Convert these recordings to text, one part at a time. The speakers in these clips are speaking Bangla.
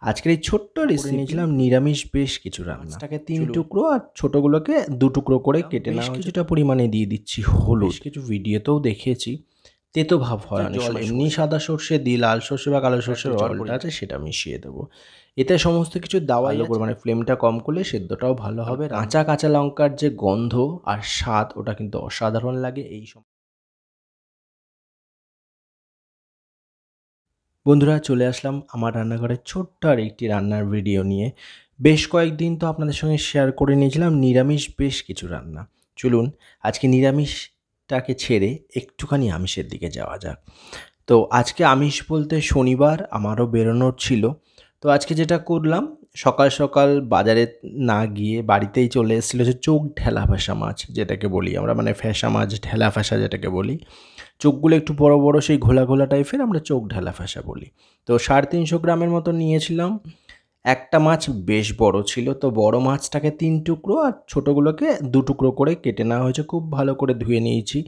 আজকের এই ছোট্ট রেসিপি নিয়েছিলাম নিরামিষ বেশ কিছু রান্না। মাছটাকে ৩ টুকরো আর ছোটগুলোকে ২ টুকরো করে কেটে নেওয়া হয়েছে। কিছুটা পরিমাণে দিয়ে দিচ্ছি হলুদ। কিছু ভিডিওতেও দেখিয়েছি তেতো ভাব হয় অনেক সময়। এমনি সাদা সর্ষে দিই, লাল সর্ষে বা কালো সর্ষের জলটা আছে সেটা মিশিয়ে দেবো। এতে সমস্ত কিছু দেওয়াই ভালো করে, মানে ফ্লেমটা কম করলে সেদ্ধটাও ভালো হবে। কাঁচা লঙ্কার যে গন্ধ আর স্বাদ ওটা কিন্তু অসাধারণ লাগে এই সময়। বন্ধুরা, চলে আসলাম আমার রান্নাঘরের ছোট্ট আর একটি রান্নার ভিডিও নিয়ে। বেশ কয়েকদিন তো আপনাদের সঙ্গে শেয়ার করে নিয়েছিলাম নিরামিষ বেশ কিছু রান্না। চলুন আজকে নিরামিষটাকে ছেড়ে একটুখানি আমিষের দিকে যাওয়া যাক। তো আজকে আমিষ বলতে শনিবার আমারও বেরোনোর ছিল। তো আজকে যেটা করলাম, সকাল সকাল বাজারে না গিয়ে বাড়িতেই চলে এসেছিলো যে চোখ ঢেলা ফ্যাসা মাছ যেটাকে বলি আমরা, মানে ফ্যাসা মাছ ঢেলা ফ্যাসা যেটাকে বলি। চোখগুলো একটু বড় বড় সেই ঘোলা ঘোলা টাইপের, আমরা চোখ ঢেলা ফ্যাসা বলি। তো 350 গ্রামের মতো নিয়েছিলাম। একটা মাছ বেশ বড় ছিল, তো বড় মাছটাকে 3 টুকরো আর ছোটোগুলোকে 2 টুকরো করে কেটে নেওয়া হয়েছে। খুব ভালো করে ধুয়ে নিয়েছি।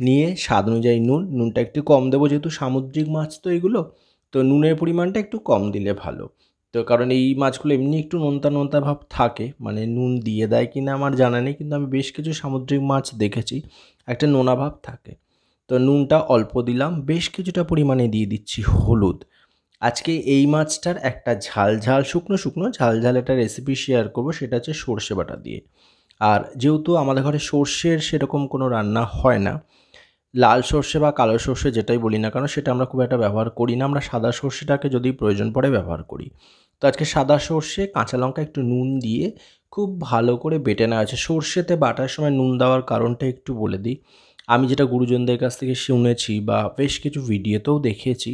নিয়ে স্বাদ অনুযায়ী নুনটা একটু কম দেবো যেহেতু সামুদ্রিক মাছ তো এগুলো, তো নুনের পরিমাণটা একটু কম দিলে ভালো। তো কারণ এই মাছগুলো এমনি একটু নোনতা নোনতা ভাব থাকে, মানে নুন দিয়ে দেয় কিনা আমার জানা নেই, কিন্তু আমি বেশ কিছু সামুদ্রিক মাছ দেখেছি একটা নোনা ভাব থাকে। তো নুনটা অল্প দিলাম, বেশ কিছুটা পরিমাণে দিয়ে দিচ্ছি হলুদ। আজকে এই মাছটার একটা ঝাল ঝাল শুকনো ঝাল ঝাল একটা রেসিপি শেয়ার করব, সেটা হচ্ছে সর্ষে বাটা দিয়ে। আর যেহেতু আমাদের ঘরে সর্ষের সেরকম কোনো রান্না হয় না, লাল সর্ষে বা কালো সর্ষে যেটাই বলি না কেন সেটা আমরা খুব একটা ব্যবহার করি না। আমরা সাদা সর্ষেটাকে যদি প্রয়োজন পড়ে ব্যবহার করি। তো আজকে সাদা সর্ষে, কাঁচা লঙ্কা, একটু নুন দিয়ে খুব ভালো করে বেটে নেওয়া আছে। সর্ষেতে বাটার সময় নুন দেওয়ার কারণটা একটু বলে দিই। আমি যেটা গুরুজনদের কাছ থেকে শুনেছি বা বেশ কিছু ভিডিওতেও দেখেছি,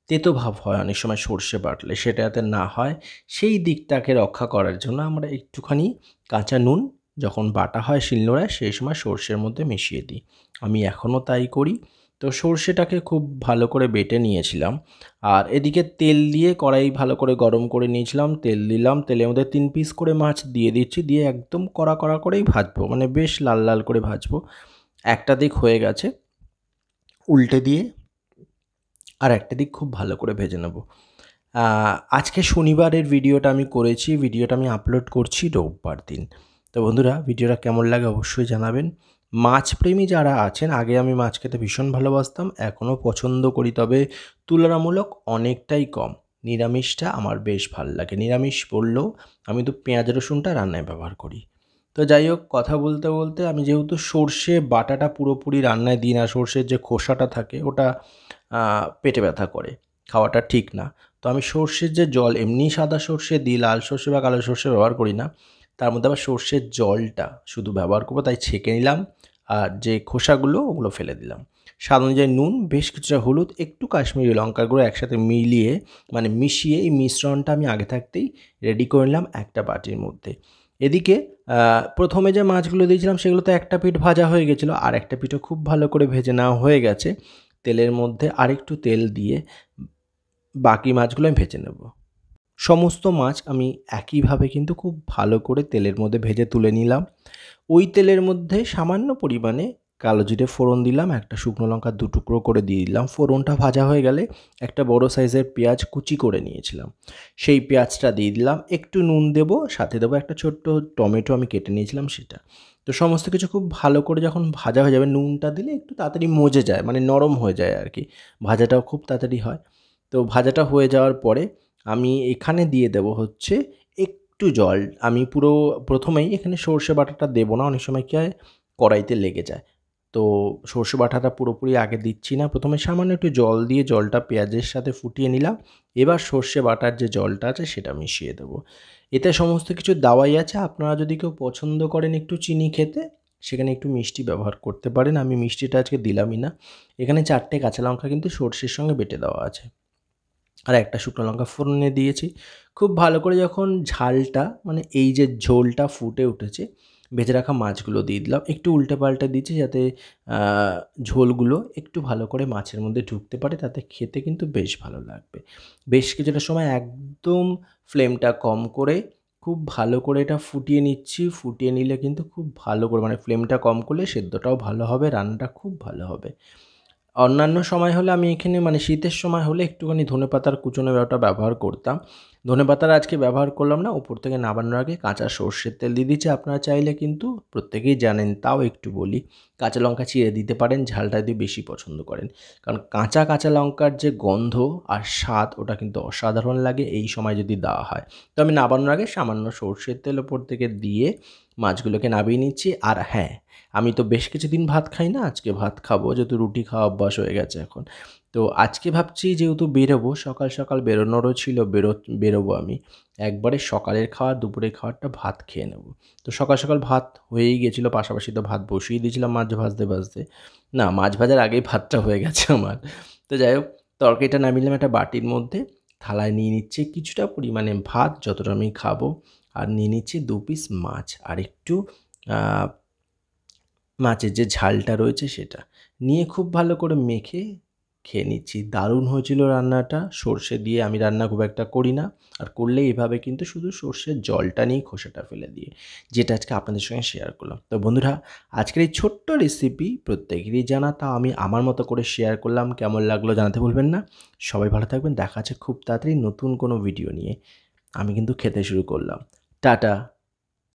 তেতো ভাব হয় অনেক সময় সর্ষে বাটলে, সেটা যাতে না হয় সেই দিকটাকে রক্ষা করার জন্য আমরা একটুখানি কাঁচা নুন যখন বাটা হয় শিলনোড়ায় সেই সময় সর্ষের মধ্যে মিশিয়ে দিই। আমি এখনও তাই করি। তো সর্ষেটাকে খুব ভালো করে বেটে নিয়েছিলাম। আর এদিকে তেল দিয়ে কড়াই ভালো করে গরম করে নিয়েছিলাম। তেল দিলাম, তেলের মধ্যে 3 পিস করে মাছ দিয়ে দিচ্ছি, দিয়ে একদম কড়া কড়া করেই ভাজবো, মানে বেশ লাল লাল করে ভাজবো। একটা দিক হয়ে গেছে, উল্টে দিয়ে আর একটা দিক খুব ভালো করে ভেজে নেব। আজকে শনিবারের ভিডিওটা আমি করেছি, ভিডিওটা আমি আপলোড করছি রোববার দিন। তো বন্ধুরা, ভিডিওটা কেমন লাগে অবশ্যই জানাবেন। মাছপ্রেমী যারা আছেন, আগে আমি মাছ খেতে ভীষণ ভালোবাসতাম, এখনও পছন্দ করি, তবে তুলনামূলক অনেকটাই কম। নিরামিষটা আমার বেশ ভালো লাগে। নিরামিষ বললেও আমি তো পেঁয়াজ রসুনটা রান্নায় ব্যবহার করি। তো যাই হোক, কথা বলতে বলতে আমি যেহেতু সর্ষে বাটাটা পুরোপুরি রান্নায় দিই না, সর্ষের যে খোসাটা থাকে ওটা পেটে ব্যথা করে, খাওয়াটা ঠিক না। তো আমি সর্ষের যে জল, এমনি সাদা সর্ষে দিই, লাল সর্ষে বা কালো সর্ষে ব্যবহার করি না, তার মধ্যে আবার সর্ষের জলটা শুধু ব্যবহার করবো, তাই ছেঁকে নিলাম আর যে খোসাগুলো ওগুলো ফেলে দিলাম। স্বাদ অনুযায়ী নুন, বেশ কিছুটা হলুদ, একটু কাশ্মীরি লঙ্কার গুঁড়ো একসাথে মিলিয়ে, মানে মিশিয়ে এই মিশ্রণটা আমি আগে থাকতেই রেডি করে নিলাম একটা বাটির মধ্যে। এদিকে প্রথমে যে মাছগুলো দিয়েছিলাম সেগুলো তো একটা পিঠ ভাজা হয়ে গেছিলো, আর একটা পিঠও খুব ভালো করে ভেজে নেওয়া হয়ে গেছে। তেলের মধ্যে আরেকটু তেল দিয়ে বাকি মাছগুলো আমি ভেজে নেব। সমস্ত মাছ আমি একইভাবে কিন্তু খুব ভালো করে তেলের মধ্যে ভেজে তুলে নিলাম। ওই তেলের মধ্যে সামান্য পরিমাণে কালো জিরে ফোড়ন দিলাম, একটা শুকনো লঙ্কা 2 টুকরো করে দিয়ে দিলাম। ফোড়নটা ভাজা হয়ে গেলে একটা বড় সাইজের পেঁয়াজ কুচি করে নিয়েছিলাম, সেই পেঁয়াজটা দিয়ে দিলাম। একটু নুন দেবো, সাথে দেবো একটা ছোট্ট টমেটো আমি কেটে নিয়েছিলাম সেটা। তো সমস্ত কিছু খুব ভালো করে যখন ভাজা হয়ে যাবে, নুনটা দিলে একটু তাড়াতাড়ি মজে যায়, মানে নরম হয়ে যায় আর কি, ভাজাটাও খুব তাড়াতাড়ি হয়। তো ভাজাটা হয়ে যাওয়ার পরে আমি এখানে দিয়ে দেবো হচ্ছে একটু জল। আমি পুরো প্রথমেই এখানে সর্ষে বাটাটা দেবো না, অনেক সময় কী হয় কড়াইতে লেগে যায়। তো সর্ষে বাটাটা পুরোপুরি আগে দিচ্ছি না, প্রথমে সামান্য একটু জল দিয়ে জলটা পেঁয়াজের সাথে ফুটিয়ে নিলাম। এবার সর্ষে বাটার যে জলটা আছে সেটা মিশিয়ে দেবো। এতে সমস্ত কিছু দেওয়াই আছে। আপনারা যদি কেউ পছন্দ করেন একটু চিনি খেতে, সেখানে একটু মিষ্টি ব্যবহার করতে পারেন। আমি মিষ্টিটা আজকে দিলামই না। এখানে 4টে কাঁচা লঙ্কা কিন্তু সর্ষের সঙ্গে বেটে দেওয়া আছে, আর একটা শুকনো লঙ্কা ফোড়নে দিয়েছি। খুব ভালো করে যখন ঝালটা, মানে এই যে ঝোলটা ফুটে উঠেছে, ভেজে রাখা মাছগুলো দিয়ে দিলাম। একটু উল্টে পাল্টে দিচ্ছি যাতে ঝোলগুলো একটু ভালো করে মাছের মধ্যে ঢুকতে পারে, তাতে খেতে কিন্তু বেশ ভালো লাগবে। বেশ কিছুটা সময় একদম ফ্লেমটা কম করে খুব ভালো করে এটা ফুটিয়ে নিচ্ছি। ফুটিয়ে নিলে কিন্তু খুব ভালো করে, মানে ফ্লেমটা কম করলে সেদ্ধটাও ভালো হবে, রান্নাটা খুব ভালো হবে। অন্যান্য সময় হলে আমি এখানে, মানে শীতের সময় হলে একটুখানি ধনেপাতার কুচনো ওটা ব্যবহার করতাম। ধনেপাতার আজকে ব্যবহার করলাম না, উপর থেকে নামানোর আগে কাঁচা সর্ষের তেল দিয়ে দিচ্ছি। আপনারা চাইলে কিন্তু প্রত্যেকেই জানেন, তাও একটু বলি, কাঁচা লঙ্কা চিড়ে দিতে পারেন, ঝালটা যদি বেশি পছন্দ করেন। কারণ কাঁচা লঙ্কার যে গন্ধ আর স্বাদ ওটা কিন্তু অসাধারণ লাগে এই সময় যদি দেওয়া হয়। তো আমি নামানোর আগে সামান্য সর্ষের তেল ওপর থেকে দিয়ে মাছগুলোকে নামিয়ে নিচ্ছি। আর হ্যাঁ, আমি তো বেশ কিছুদিন ভাত খাই না, আজকে ভাত খাবো, যেহেতু রুটি খাওয়া অভ্যাস হয়ে গেছে এখন। তো আজকে ভাবছি যেহেতু বেরোবো, সকাল সকাল বেরোনোরও ছিল, বেরোবো আমি, একবারে সকালের খাওয়া দুপুরের খাওয়ারটা ভাত খেয়ে নেব। তো সকাল সকাল ভাত হয়েই গেছিলো, পাশাপাশি তো ভাত বসিয়ে দিয়েছিলাম মাছ ভাজতে ভাজতে, না মাছ ভাজার আগেই ভাতটা হয়ে গেছে আমার। তো যাই হোক, তরকারিটা নামিলাম একটা বাটির মধ্যে, থালায় নিয়ে নিচ্ছে কিছুটা পরিমাণে ভাত, যতটা আমি খাবো, আর নিয়ে নিচ্ছি 2 পিস মাছ আর একটু মাছের যে ঝালটা রয়েছে সেটা নিয়ে খুব ভালো করে মেখে খেয়ে নিচ্ছি। দারুণ হয়েছিল রান্নাটা, সর্ষে দিয়ে আমি রান্না খুব একটা করি না, আর করলে এভাবে কিন্তু শুধু সর্ষের জলটা নিয়ে খোসাটা ফেলে দিয়ে, যেটা আজকে আপনাদের সঙ্গে শেয়ার করলাম। তো বন্ধুরা, আজকের এই ছোট্ট রেসিপি প্রত্যেকেরই জানা, তা আমি আমার মতো করে শেয়ার করলাম। কেমন লাগলো জানাতে ভুলবেন না। সবাই ভালো থাকবেন, দেখা আছে খুব তাড়াতাড়ি নতুন কোনো ভিডিও নিয়ে। আমি কিন্তু খেতে শুরু করলাম। টাটা।